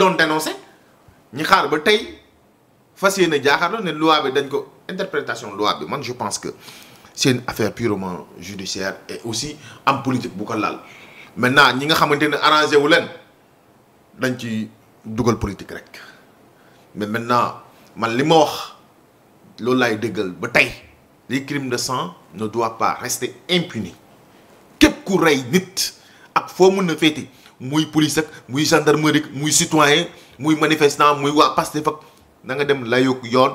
doon dénoncer ñi xaar ba tey fas yéene jaaxaarloo ne loi bi dañ ko interprétation loi bi man je pense que c'est une affaire purement judiciaire et aussi am politique bu ko laal maintenant ñi nga xamante ne arrangé wu leen dañ ci dugal politique rek mais maintenant man li ma wax loolu laay déggal ba tey les crimes de sang ne doivent pas rester impunis képp ku rey nit ak foo mën na féete muy police ak muy gendarmerie muy citoyen muy manifestant muy waa Pastef ak na nga dem layoog yoon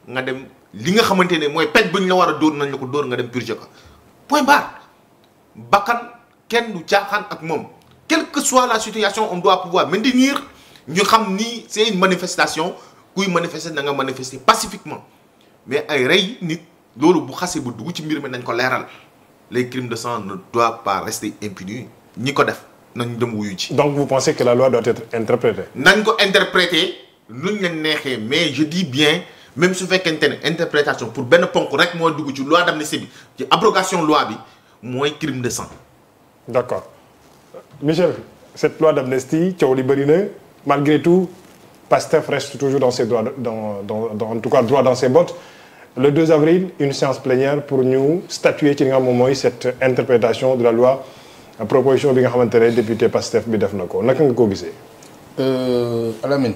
nga dem li nga xamante ne mooy pej bu ñu la war a dóor nañ la ko dóor nga dem purger ko point barre bakkan kenn du caaxaan ak moom quelle que soit la situation on doit pouvoir maintenir ñu xam ni c'est une manifestation kuy manifester na nga manifester pacifiquement mais ay rey nit loolu bu xasee ba dugg ci mbir mi nañ ko leeral les crimes de sang ne doivent pas rester impunis ñi ko def nañ dem wuyu ci. donc vous pensez que la loi doit être interprétée. nañ ko interpréter luñ leen neexee mais je dis bien même su fekkente ne interprétation pour benn ponk rek moo dugg ci loi d'amnistie bi ci abrogation loi bi mooy crime de sang. d'accord Michel cette loi d'amnistie coow li bëri na malgré tout Pastef reste toujours dans ses droits en tout cas droit dans ses bottes. Le 2 avril une séance plénière pour ñu statuer ci li nga xam moom mooy cette interprétation de la loi proposition bi nga xamante ne député Pastef bi def na ko naka nga ko gisee. Alamine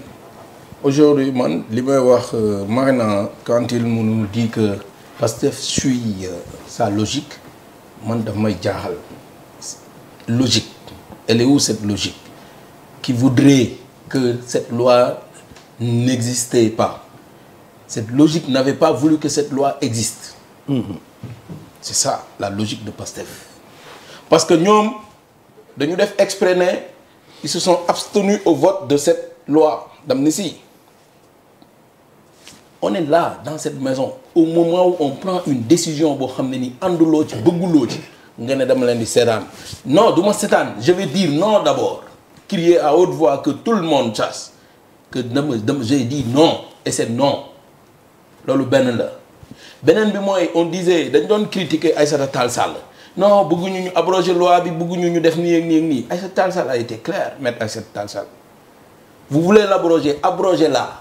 aujourd'hui man li may wax Marina quand il nous dit que Pastef suit sa logique man daf may jaaxal logique elle est où cette logique qui voudrait que cette loi n'existait pas. Cette logique n'avait pas voulu que cette loi existe. C'est ça la logique de Pastef. Parce que ñoom dañu def exprès ne ils se sont abstenus au vote de cette loi d'amnistie. On est là dans cette maison au moment où on prend une décision boo xam ne ni ànduloo ci bëgguloo ci nga ne dama leen di seetaan non du ma seetaan je vais dire non d'abord crier à haute voix que tout le monde sache que j'ai dit non et c'est non. loolu benn la beneen bi mooy on disait dañ doon critiquer Aïssata Tall Sall non bëgguñu ñu abroger loi bi bëgguñu ñu def nii ak nii ak nii Aïssata Tall Sall a été clair maître Aïssata Tall Sall vous voulez l'abroger abrogez-la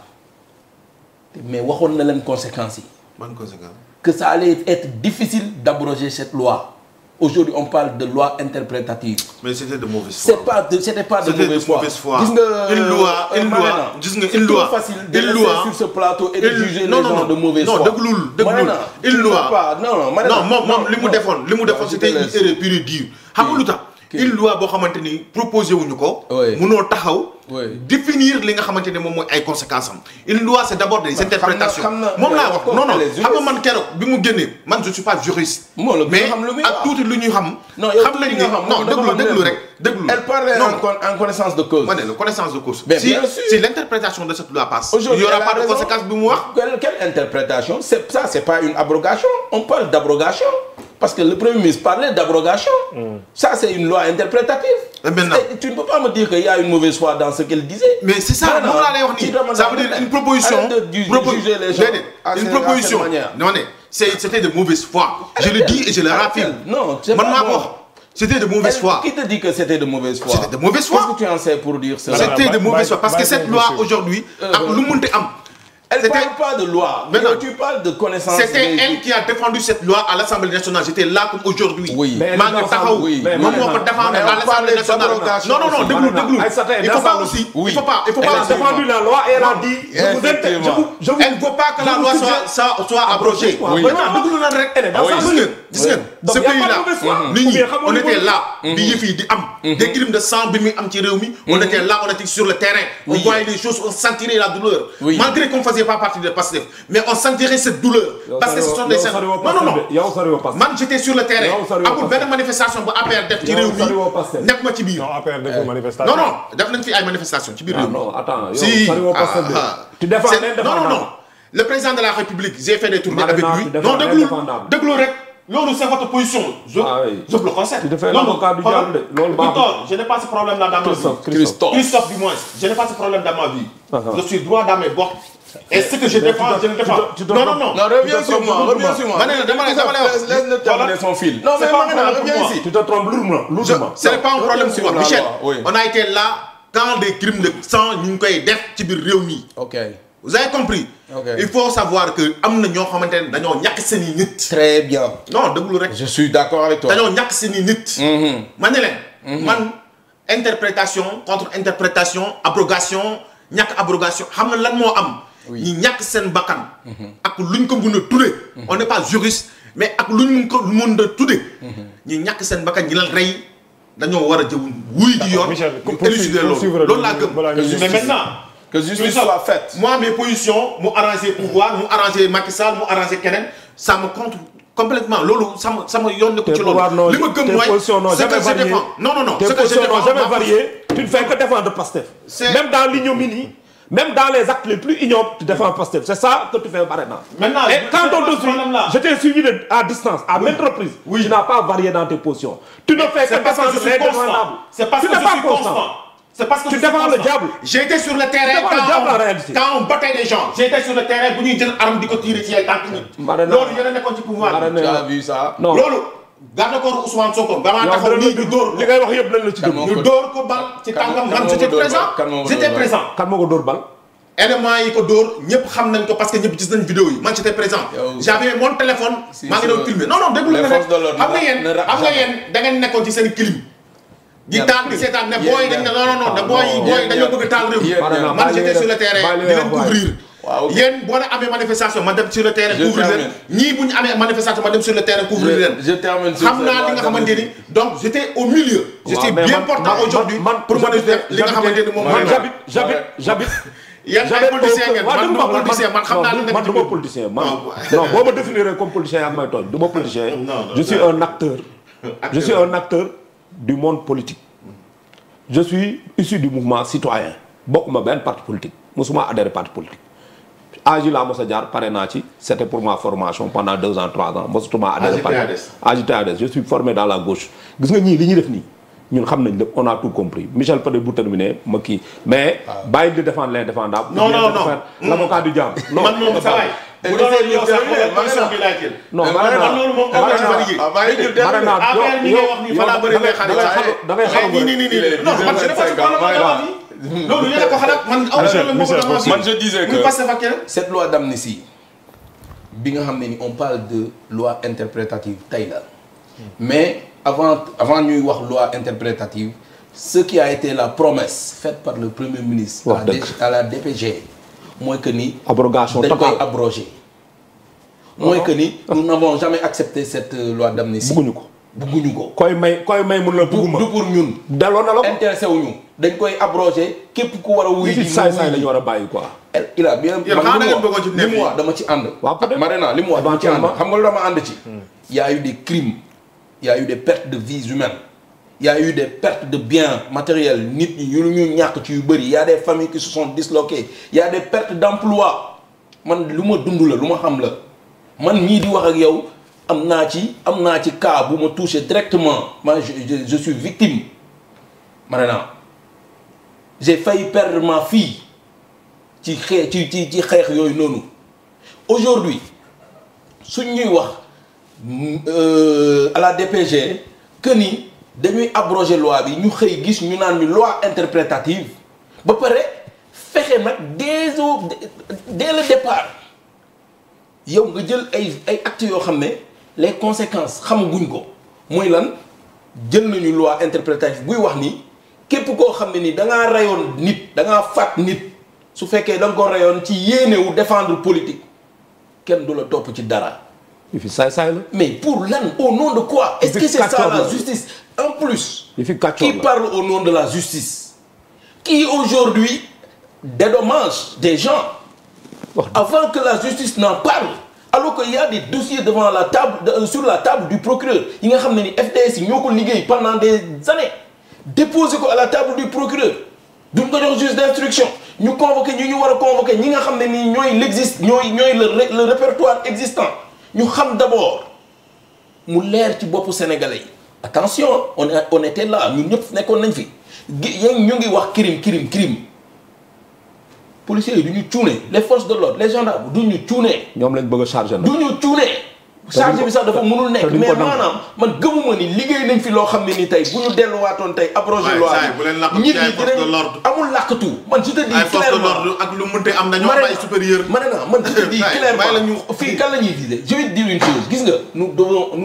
mais waxoon na leen conséquences yi. Bonne conséquence. Que ça allait être difficile d'abroger cette loi. Aujourd'hui on parle de loi interprétative. mais c'était de mauvaise foi. C'était pas de mauvaise foi. gis nga une loi c'est trop facile de rester sur ce plateau et de juger les gens de mauvaise foi. non déglul une loi non moom li mu defoon c'était une erreur pure et dure. xam nga lu tax une loi boo xamante ni proposé wuñu ko. mënoo taxaw. définir li nga xamante ne moom mooy ay conséquences am. une loi c'est d'abord des interprétations. moom laa wax non xam nga man keroog bi mu génnee man je suis pas juriste. mais ak tuuti lu ñuy xam. xam nañ ni déglu rek. elle parle en connaissance de cause. ma ne la connaissance de cause. si l'interprétation de cette loi passe. il y aura pas de conséquences bi mu wax. Quelle interprétation c'est pas une abrogation on parle d'abrogation. Parce que le Premier ministre parlait d'abrogation. Ça, c'est une loi interprétative. Et tu ne peux pas me dire qu'il y a une mauvaise foi dans ce qu'elle disait. Mais c'est ça, ça veut dire une proposition. Juger les gens une proposition. Non, c'était de mauvaise foi. Je le dis et je le raffirme. Non, c'est pas bon. C'était de mauvaise foi. Qui te dit que c'était de mauvaise foi? C'était de mauvaise foi. Qu'est-ce que tu en sais pour dire cela? C'était de mauvaise foi. Parce que cette loi, aujourd'hui, elle ne parle pas de loi. Mais non, tu parles de connaissance. C'était elle qui a défendu cette loi à l'Assemblée nationale. J'étais là comme aujourd'hui. Oui. Mais non, il faut pas aussi. Il faut pas. Elle a défendu la loi et elle a dit. Il ne faut pas que la loi soit abrogée. Ce pays-là, on était là. Des crimes de sang, on était là, on était sur le terrain. On voyait les choses, on sentirait la douleur. Malgré qu'on faisait pas partie de Pastef, mais on sentirait cette douleur parce que ce sont des scènes. Non. Man j'étais sur le terrain. Amul benn manifestation bu APR def ci réew mi nekk ma ci biir. Non APR def manifestation. Non def nañ fi ay manifestation ci biir réew mi. Non attends, si tu défends l'indépendance. Non. Le président de la République, j'ai fait des tournées avec lui. Non, déglu rek. Loolu c'est votre position. Je le concède. Je n'ai pas ce problème-là dans ma vie. Christophe du moins. Je n'ai pas ce problème dans ma vie. Je suis droit dans mes bottes. Et ce que je défends, je le défends. Non, reviens sur moi. Laisse-le terminer son fil. Non, mais reviens ici. Tu te trompes lourdement. Ce n'est pas un problème sur moi. Michel, on a été là quand des crimes de sang ñu ngi koy def ci biir réew mi. ok vous avez compris. il faut savoir que am na ñoo xamante ne dañoo ñàkk seen i nit. très bien. non déglu rek. je suis d'accord avec toi. dañoo ñàkk seen i nit. ma ne leen. man interprétation contre interprétation abrogation ñàkk abrogation xam nga lan moo am. ñi ñàkk seen bakkan. ak luñ ko mën a tuddee. on n'est pas juriste mais ak luñ ko mën a tuddee. ñi ñàkk seen bakkan ñi leen rey dañoo war a jëw wuy ji yoon. ñu élucider loolu laa gëm. mais maintenant. que justice soit faite. moi mes positions mu arrangé pouvoir mu arrangé Macky Sall mu arrangé keneen ça me contre complètement loolu sama yoon nekku ci loolu. li ma gëm mooy ce que je défends. non ce que je défends jamais varié. Tu ne fais que défendre Pastef. Même dans l'ignominie, même dans les actes les plus ignobles, tu défends Pastef. C'est ça que tu fais maintenant. Maintenant, et quand on te suit, je t'ai suivi à distance, à maintes reprises. Tu n'as pas varié dans tes positions. Tu ne fais que défendre les défendables. C'est parce que je suis constant. C'est parce que tu défends le diable. J'ai été sur le terrain quand on battait les gens. J'ai été sur le terrain bu ñuy jël arme di ko tirer ci ay tànk nit. loolu yéen a nekkoon ci pouvoir. tu as vu ça. non loolu. garde corps Ousmane Sonko. damaa taxaw nii ñu dóor li ngay wax yëpp lañ la ci dóor. ñu dóor ko bal ci tàngam man j'étais présent. j'étais présent. kan moo ko dóor bal. éléments yi ko dóor ñëpp xam nañ ko parce que ñëpp gis nañ vidéo yi man j'étais présent. j'avais mon téléphone. maa ngi doon filmer non déglu nga rek xam nga yéen da ngeen nekkoon ci seen clim. di taal di seetaan ne booy dañ ne non ne booy dañoo bëgg taal réew. man j'étais sur le terrain di leen couvrir. yéen boo amee manifestation ma dem sur le terrain couvrir leen ñii bu ñu amee manifestation ma dem sur le terrain couvrir leen. xam naa li nga xamante ni donc j'étais au milieu. j'étais bien portant aujourd'hui pour mën a def li nga xamante ni moom mooy. j'habite yan ay politicien ngeen man duma politicien man xam naa lu nekk man du ma politicien man non boo ma définir comme politicien ak may tooñ du ma politicien. je suis un acteur. je suis un acteur du monde politique. je suis issu du mouvement citoyen bokkuma benn parti politique mosuma adhéré parti politique. AJ laa mos a jaar pare naa ci c'était pour ma formation pendant 2 ans 3 ans mosutuma adhéré parti AJ je suis formé dans la gauche gis nga ñii li ñuy def nii ñun xam nañ lépp on a tout compris Michel peut-être bu terminé ma kii mais bàyyi di défendre l'indéfendable non l'avocat du diable non man moom sa waay bu doon yow sax position bi laay jël non man loolu moom da ngay xalu non man je ne loolu yéen a ko xalaat man je disais que cette loi d'amnistie bi nga xam ne ni on parle de loi interprétative tey la mais avant ñuy wax loi interprétative ce qui a été la promesse faite par le premier ministre à la DPG mooy que ni abrogation dañ koy abroger mooy que ni nous n'avons jamais accepté cette loi d'amnistie bugguñu ko koy may mun la bugguma du pour ñun daloon na la intéressé wuñu dañ koy abroger képp ku war a wuy ji saay lañu war a bàyyi quoi il a bien li mu wax dama ci ànd Marena li mu wax dama ci ànd xam nga lu dama ànd ci il y a eu des crimes il y a eu des pertes de vies humaines il y a eu des pertes de biens matériels nit ñi ñu ñàkk ci yu bëri il y a des familles qui se sont disloquées il y a des pertes d'emploi man lu ma dund la lu ma xam la man mii di wax ak yow am naa ci cas bu ma touché directement moi je suis victime maintenant j'ai failli perdre ma fille ci xeex yooyu noonu aujourd'hui suñ ñuy wax à la DPG que ni dañuy abroger loi bi ñu xëy gis ñu naan ñu loi interprétative ba pare fexe nag dès le départ yow nga jël ay actes yoo xam ne les conséquences xamaguñ ko mooy lan jël nañu loi interprétative buy wax ni képp koo xam ne ni da ngaa reyoon nit da ngaa faat nit su fekkee da nga ko reyoon ci yéene wu défendre politique kenn du la topp ci dara. fi saay la. mais pour lan au nom de quoi. est-ce que c'est ça la justice en plus. qui parle au nom de la justice. qui aujourd'hui dédommage des gens. avant que la justice n'en parle. alors qu'il y a des dossiers devant la table sur la table du procureur yi nga xam ne ni FDS yi ñoo ko liggéey pendant des années déposé ko à la table du procureur duñ ko jox juge d'instruction ñu convoqué ñu war a convoqué ñi nga xam ne nii ñooy le répertoire existant ñu xam d'abord mu leer ci boppu sénégalais yi. attention on était là ñun ñëpp nekkoon nañ fi ñu ngi wax crime policiers yi du ñu cuune les forces de l'ordre les gendarmes du ñu cuune. ñoom lañ bëgg a charger nag. du ñu cuune charge bi sax dafa mënul nekk mais maanaam man gëmuma ni liggéey nañ fi loo xam ne ni tey bu ñu delluwaatoon tey abrogé loi bi ñit ñi dinañ amul làkkatu man je te dis clairement ak lu mënte am dañoo am ay supérieur ma ne naa man je te dis clairement fii kan la ñuy viser je vais te dire une chose gis nga nous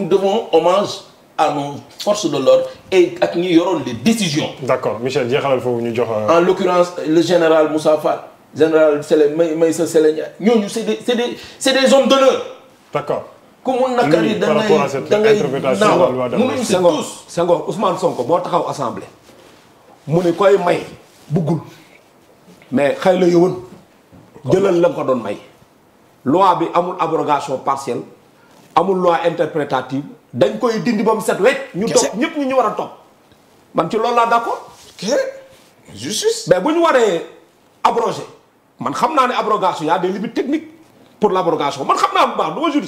devons hommage à nos forces de l'ordre et ak ñi yoroon les décisions. D'accord Michel jeexalal foofu ñu jox. En l'occurrence le général Moussa Fall général Sélé Maïssa Sélé Ndiaye ñooñu c'est des hommes d'honneur. D'accord. ku mu nakari da ngay naaw mënuñu si tous. Senghor Ousmane Sonko moo taxaw assemblée mu ne koy may buggul mais xëy la yëwoon jëlal la nga ko doon may. loi bi amul abrogation partielle amul loi interprétative dañ koy dindi ba mu set wecc. ñu topp ñëpp ñu war a topp man ci loolu laa d'accord. justice. mais bu ñu waree abrogé man xam naa ne abrogation y a des limites techniques pour l'abrogation man xam naa bu baax du ma juriste.